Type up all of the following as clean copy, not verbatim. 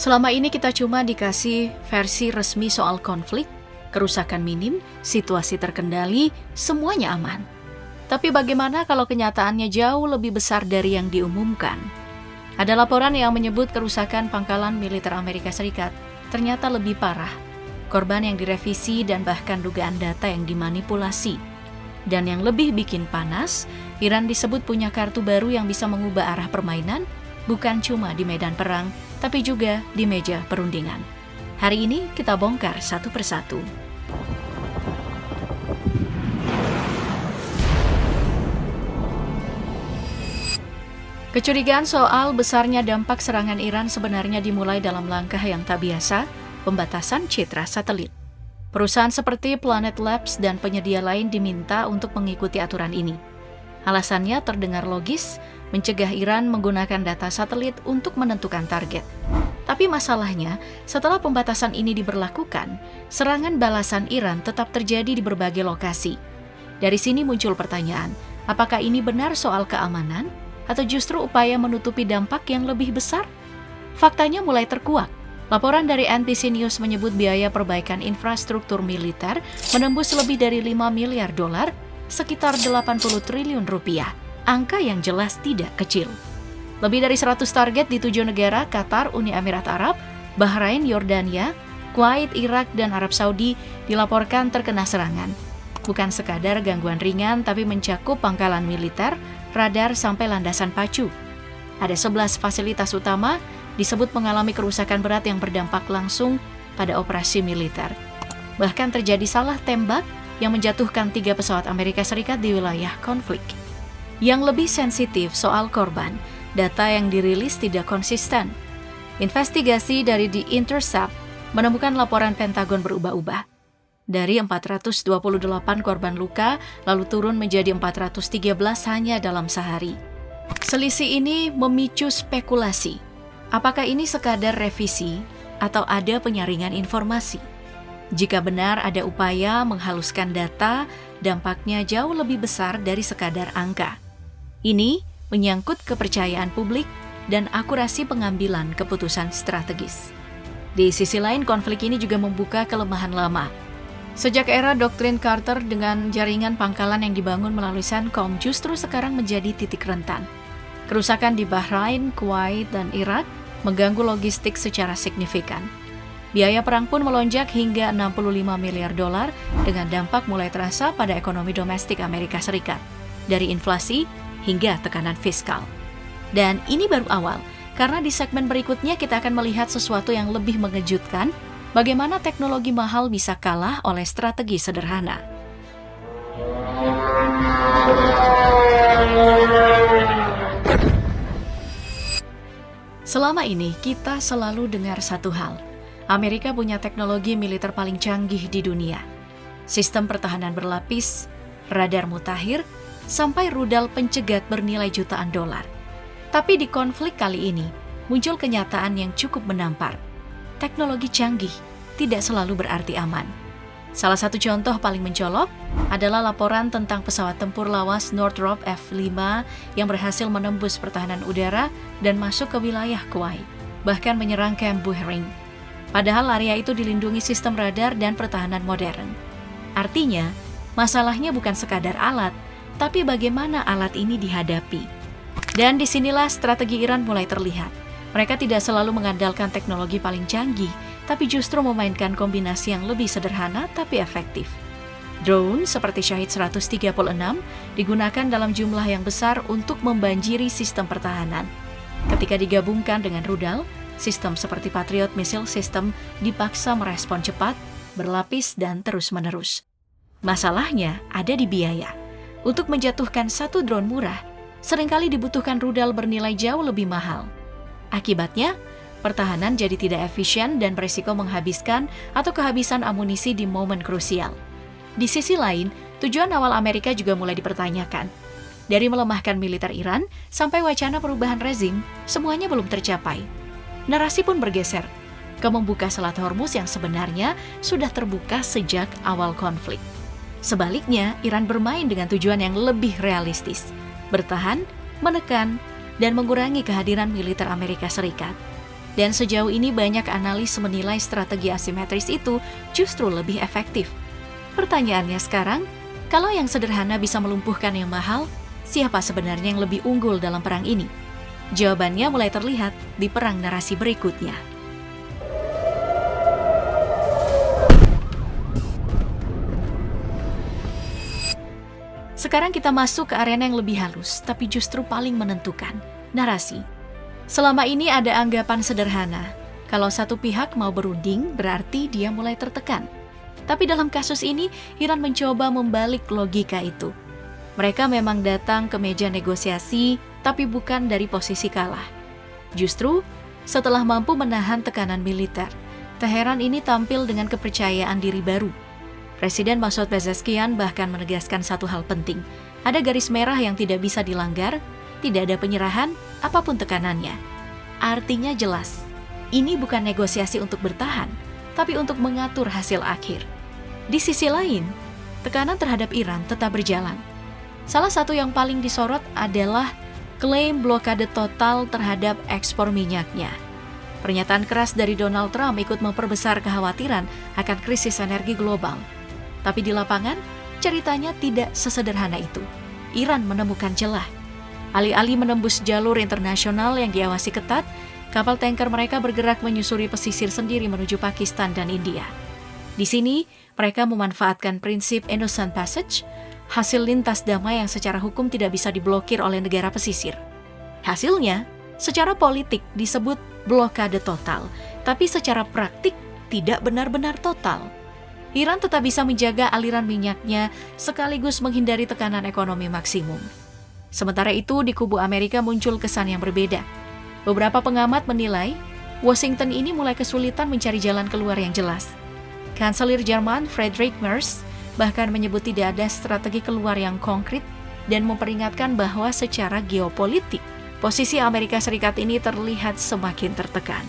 Selama ini kita cuma dikasih versi resmi soal konflik, kerusakan minim, situasi terkendali, semuanya aman. Tapi bagaimana kalau kenyataannya jauh lebih besar dari yang diumumkan? Ada laporan yang menyebut kerusakan pangkalan militer Amerika Serikat ternyata lebih parah. Korban yang direvisi dan bahkan dugaan data yang dimanipulasi. Dan yang lebih bikin panas, Iran disebut punya kartu baru yang bisa mengubah arah permainan, bukan cuma di medan perang, tapi juga di meja perundingan. Hari ini kita bongkar satu persatu. Kecurigaan soal besarnya dampak serangan Iran sebenarnya dimulai dalam langkah yang tak biasa, pembatasan citra satelit. Perusahaan seperti Planet Labs dan penyedia lain diminta untuk mengikuti aturan ini. Alasannya terdengar logis, mencegah Iran menggunakan data satelit untuk menentukan target. Tapi masalahnya, setelah pembatasan ini diberlakukan, serangan balasan Iran tetap terjadi di berbagai lokasi. Dari sini muncul pertanyaan, apakah ini benar soal keamanan, atau justru upaya menutupi dampak yang lebih besar? Faktanya mulai terkuak. Laporan dari NBC News menyebut biaya perbaikan infrastruktur militer menembus lebih dari 5 miliar dolar, sekitar 80 triliun rupiah. Angka yang jelas tidak kecil. Lebih dari 100 target di 7 negara, Qatar, Uni Emirat Arab, Bahrain, Yordania, Kuwait, Irak, dan Arab Saudi dilaporkan terkena serangan. Bukan sekadar gangguan ringan, tapi mencakup pangkalan militer, radar, sampai landasan pacu. Ada 11 fasilitas utama disebut mengalami kerusakan berat yang berdampak langsung pada operasi militer. Bahkan terjadi salah tembak yang menjatuhkan 3 pesawat Amerika Serikat di wilayah konflik. Yang lebih sensitif soal korban, data yang dirilis tidak konsisten. Investigasi dari The Intercept menemukan laporan Pentagon berubah-ubah. Dari 428 korban luka, lalu turun menjadi 413 hanya dalam sehari. Selisih ini memicu spekulasi. Apakah ini sekadar revisi atau ada penyaringan informasi? Jika benar ada upaya menghaluskan data, dampaknya jauh lebih besar dari sekadar angka. Ini menyangkut kepercayaan publik dan akurasi pengambilan keputusan strategis. Di sisi lain, konflik ini juga membuka kelemahan lama. Sejak era doktrin Carter dengan jaringan pangkalan yang dibangun melalui CENTCOM justru sekarang menjadi titik rentan. Kerusakan di Bahrain, Kuwait, dan Irak mengganggu logistik secara signifikan. Biaya perang pun melonjak hingga 65 miliar dolar dengan dampak mulai terasa pada ekonomi domestik Amerika Serikat, dari inflasi hingga tekanan fiskal. Dan ini baru awal, karena di segmen berikutnya kita akan melihat sesuatu yang lebih mengejutkan, bagaimana teknologi mahal bisa kalah oleh strategi sederhana. Selama ini, kita selalu dengar satu hal. Amerika punya teknologi militer paling canggih di dunia. Sistem pertahanan berlapis, radar mutakhir, sampai rudal pencegat bernilai jutaan dolar. Tapi di konflik kali ini, muncul kenyataan yang cukup menampar. Teknologi canggih tidak selalu berarti aman. Salah satu contoh paling mencolok adalah laporan tentang pesawat tempur lawas Northrop F-5 yang berhasil menembus pertahanan udara dan masuk ke wilayah Kuwait, bahkan menyerang kamp Buehring. Padahal area itu dilindungi sistem radar dan pertahanan modern. Artinya, masalahnya bukan sekadar alat, tapi bagaimana alat ini dihadapi. Dan disinilah strategi Iran mulai terlihat. Mereka tidak selalu mengandalkan teknologi paling canggih, tapi justru memainkan kombinasi yang lebih sederhana tapi efektif. Drone seperti Shahid 136 digunakan dalam jumlah yang besar untuk membanjiri sistem pertahanan. Ketika digabungkan dengan rudal, sistem seperti Patriot Missile System dipaksa merespon cepat, berlapis, dan terus-menerus. Masalahnya ada di biaya. Untuk menjatuhkan satu drone murah, seringkali dibutuhkan rudal bernilai jauh lebih mahal. Akibatnya, pertahanan jadi tidak efisien dan berisiko menghabiskan atau kehabisan amunisi di momen krusial. Di sisi lain, tujuan awal Amerika juga mulai dipertanyakan. Dari melemahkan militer Iran sampai wacana perubahan rezim, semuanya belum tercapai. Narasi pun bergeser ke membuka Selat Hormuz yang sebenarnya sudah terbuka sejak awal konflik. Sebaliknya, Iran bermain dengan tujuan yang lebih realistis, bertahan, menekan, dan mengurangi kehadiran militer Amerika Serikat. Dan sejauh ini banyak analis menilai strategi asimetris itu justru lebih efektif. Pertanyaannya sekarang, kalau yang sederhana bisa melumpuhkan yang mahal, siapa sebenarnya yang lebih unggul dalam perang ini? Jawabannya mulai terlihat di perang narasi berikutnya. Sekarang kita masuk ke arena yang lebih halus, tapi justru paling menentukan, narasi. Selama ini ada anggapan sederhana, kalau satu pihak mau berunding, berarti dia mulai tertekan. Tapi dalam kasus ini, Iran mencoba membalik logika itu. Mereka memang datang ke meja negosiasi, tapi bukan dari posisi kalah. Justru, setelah mampu menahan tekanan militer, Teheran ini tampil dengan kepercayaan diri baru. Presiden Masoud Pezeshkian bahkan menegaskan satu hal penting. Ada garis merah yang tidak bisa dilanggar, tidak ada penyerahan, apapun tekanannya. Artinya jelas, ini bukan negosiasi untuk bertahan, tapi untuk mengatur hasil akhir. Di sisi lain, tekanan terhadap Iran tetap berjalan. Salah satu yang paling disorot adalah klaim blokade total terhadap ekspor minyaknya. Pernyataan keras dari Donald Trump ikut memperbesar kekhawatiran akan krisis energi global. Tapi di lapangan, ceritanya tidak sesederhana itu. Iran menemukan celah. Alih-alih menembus jalur internasional yang diawasi ketat, kapal tanker mereka bergerak menyusuri pesisir sendiri menuju Pakistan dan India. Di sini, mereka memanfaatkan prinsip Innocent Passage, hasil lintas damai yang secara hukum tidak bisa diblokir oleh negara pesisir. Hasilnya, secara politik disebut blokade total, tapi secara praktik tidak benar-benar total. Iran tetap bisa menjaga aliran minyaknya sekaligus menghindari tekanan ekonomi maksimum. Sementara itu, di kubu Amerika muncul kesan yang berbeda. Beberapa pengamat menilai, Washington ini mulai kesulitan mencari jalan keluar yang jelas. Kanselir Jerman Friedrich Merz bahkan menyebut tidak ada strategi keluar yang konkret dan memperingatkan bahwa secara geopolitik, posisi Amerika Serikat ini terlihat semakin tertekan.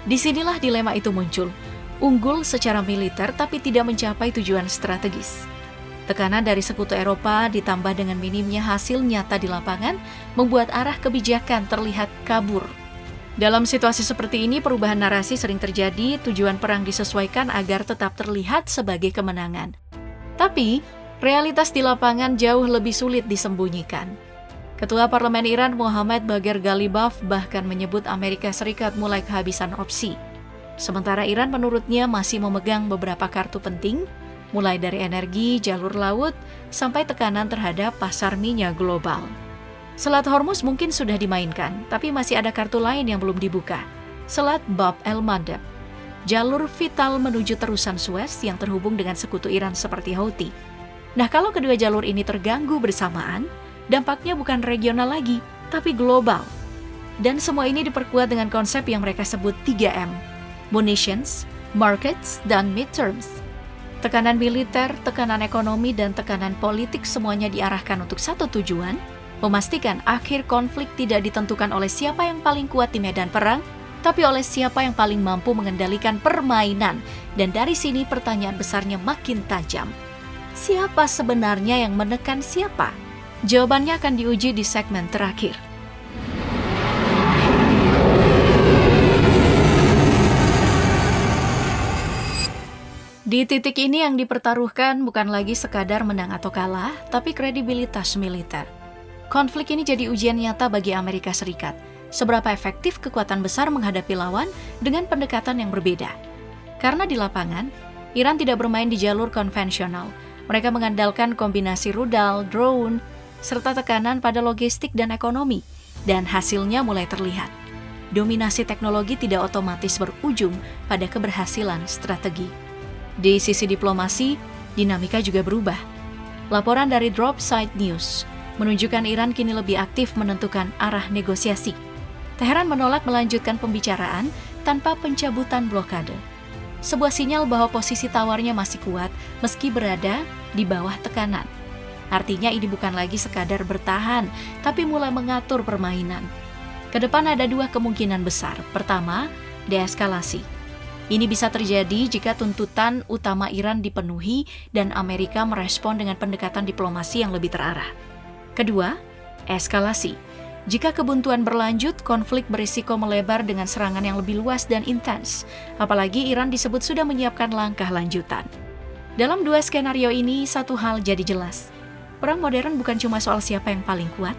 Disinilah dilema itu muncul. Unggul secara militer tapi tidak mencapai tujuan strategis. Tekanan dari sekutu Eropa ditambah dengan minimnya hasil nyata di lapangan membuat arah kebijakan terlihat kabur. Dalam situasi seperti ini, perubahan narasi sering terjadi, tujuan perang disesuaikan agar tetap terlihat sebagai kemenangan. Tapi, realitas di lapangan jauh lebih sulit disembunyikan. Ketua Parlemen Iran Mohammad Bagher Ghalibaf bahkan menyebut Amerika Serikat mulai kehabisan opsi. Sementara Iran menurutnya masih memegang beberapa kartu penting, mulai dari energi, jalur laut, sampai tekanan terhadap pasar minyak global. Selat Hormuz mungkin sudah dimainkan, tapi masih ada kartu lain yang belum dibuka. Selat Bab el-Mandeb, jalur vital menuju terusan Suez yang terhubung dengan sekutu Iran seperti Houthi. Nah, kalau kedua jalur ini terganggu bersamaan, dampaknya bukan regional lagi, tapi global. Dan semua ini diperkuat dengan konsep yang mereka sebut 3M. Munitions, markets, dan midterms. Tekanan militer, tekanan ekonomi, dan tekanan politik semuanya diarahkan untuk satu tujuan, memastikan akhir konflik tidak ditentukan oleh siapa yang paling kuat di medan perang, tapi oleh siapa yang paling mampu mengendalikan permainan. Dan dari sini pertanyaan besarnya makin tajam. Siapa sebenarnya yang menekan siapa? Jawabannya akan diuji di segmen terakhir. Di titik ini yang dipertaruhkan bukan lagi sekadar menang atau kalah, tapi kredibilitas militer. Konflik ini jadi ujian nyata bagi Amerika Serikat. Seberapa efektif kekuatan besar menghadapi lawan dengan pendekatan yang berbeda. Karena di lapangan, Iran tidak bermain di jalur konvensional. Mereka mengandalkan kombinasi rudal, drone, serta tekanan pada logistik dan ekonomi. Dan hasilnya mulai terlihat. Dominasi teknologi tidak otomatis berujung pada keberhasilan strategi. Di sisi diplomasi, dinamika juga berubah. Laporan dari Drop Side News menunjukkan Iran kini lebih aktif menentukan arah negosiasi. Teheran menolak melanjutkan pembicaraan tanpa pencabutan blokade. Sebuah sinyal bahwa posisi tawarnya masih kuat meski berada di bawah tekanan. Artinya ini bukan lagi sekadar bertahan, tapi mulai mengatur permainan. Kedepan ada dua kemungkinan besar. Pertama, deeskalasi. Ini bisa terjadi jika tuntutan utama Iran dipenuhi dan Amerika merespon dengan pendekatan diplomasi yang lebih terarah. Kedua, eskalasi. Jika kebuntuan berlanjut, konflik berisiko melebar dengan serangan yang lebih luas dan intens. Apalagi Iran disebut sudah menyiapkan langkah lanjutan. Dalam dua skenario ini, satu hal jadi jelas. Perang modern bukan cuma soal siapa yang paling kuat,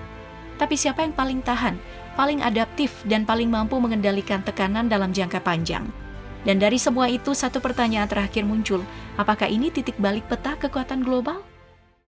tapi siapa yang paling tahan, paling adaptif, dan paling mampu mengendalikan tekanan dalam jangka panjang. Dan dari semua itu, satu pertanyaan terakhir muncul, apakah ini titik balik peta kekuatan global?